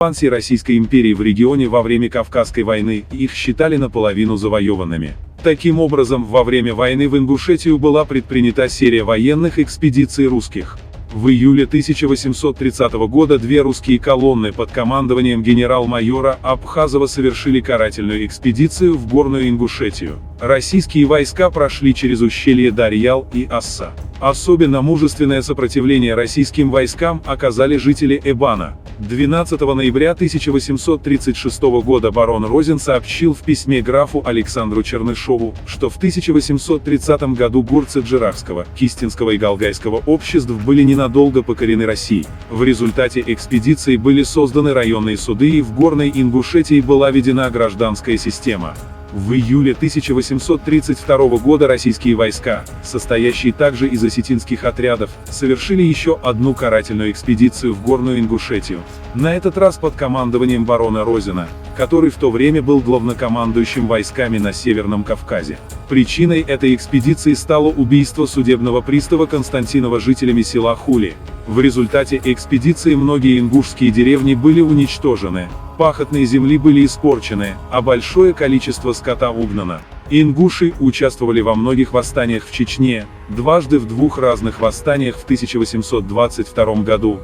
экспансии Российской империи в регионе во время Кавказской войны, их считали наполовину завоеванными. Таким образом, во время войны в Ингушетию была предпринята серия военных экспедиций русских. В июле 1830 года две русские колонны под командованием генерал-майора Абхазова совершили карательную экспедицию в Горную Ингушетию. Российские войска прошли через ущелье Дарьял и Асса. Особенно мужественное сопротивление российским войскам оказали жители Эбана. 12 ноября 1836 года барон Розин сообщил в письме графу Александру Чернышову, что в 1830 году горцы Джирахского, Кистинского и Галгайского обществ были ненадолго покорены Россией. В результате экспедиции были созданы районные суды и в Горной Ингушетии была введена гражданская система. В июле 1832 года российские войска, состоящие также из осетинских отрядов, совершили еще одну карательную экспедицию в Горную Ингушетию, на этот раз под командованием барона Розина, который в то время был главнокомандующим войсками на Северном Кавказе. Причиной этой экспедиции стало убийство судебного пристава Константинова жителями села Хули. В результате экспедиции многие ингушские деревни были уничтожены, пахотные земли были испорчены, а большое количество скота угнано. Ингуши участвовали во многих восстаниях в Чечне, дважды в двух разных восстаниях в 1822 году,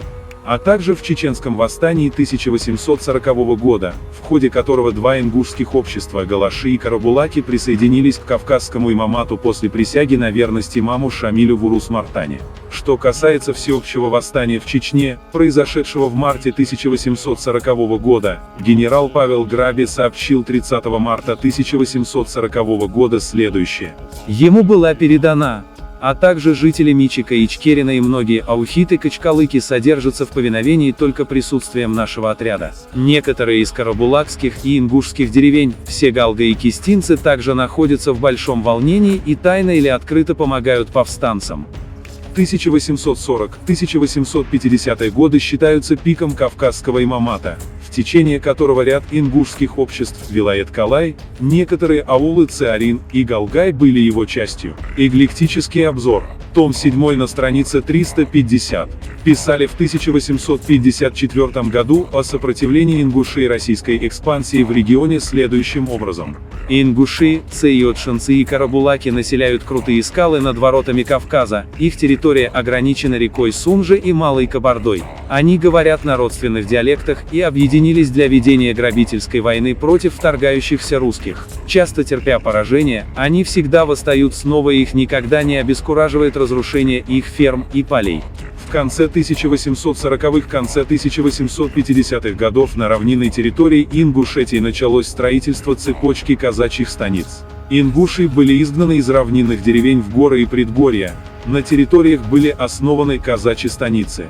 а также в Чеченском восстании 1840 года, в ходе которого два ингушских общества Галаши и Карабулаки присоединились к кавказскому имамату после присяги на верность имаму Шамилю в Урус-Мартане. Что касается всеобщего восстания в Чечне, произошедшего в марте 1840 года, генерал Павел Граби сообщил 30 марта 1840 года следующее. Ему была передана, а также жители Мичика и Ичкерина и многие аухиты-качкалыки содержатся в повиновении только присутствием нашего отряда. Некоторые из карабулакских и ингушских деревень, все галга и кистинцы также находятся в большом волнении и тайно или открыто помогают повстанцам. 1840-1850 годы считаются пиком кавказского имамата, в течение которого ряд ингушских обществ Вилает-Калай, некоторые аулы Циарин и Галгай были его частью. Эклектический обзор. Том 7 на странице 350. Писали в 1854 году о сопротивлении ингушей российской экспансии в регионе следующим образом. Ингуши, цейотшинцы и карабулаки населяют крутые скалы над воротами Кавказа, их территория ограничена рекой Сунжи и Малой Кабардой. Они говорят на родственных диалектах и объединились для ведения грабительской войны против вторгающихся русских. Часто терпя поражение, они всегда восстают снова и их никогда не обескураживает разрушение их ферм и полей. В конце 1840-х, конце 1850-х годов на равнинной территории Ингушетии началось строительство цепочки казачьих станиц. Ингуши были изгнаны из равнинных деревень в горы и предгорья, на территориях были основаны казачьи станицы.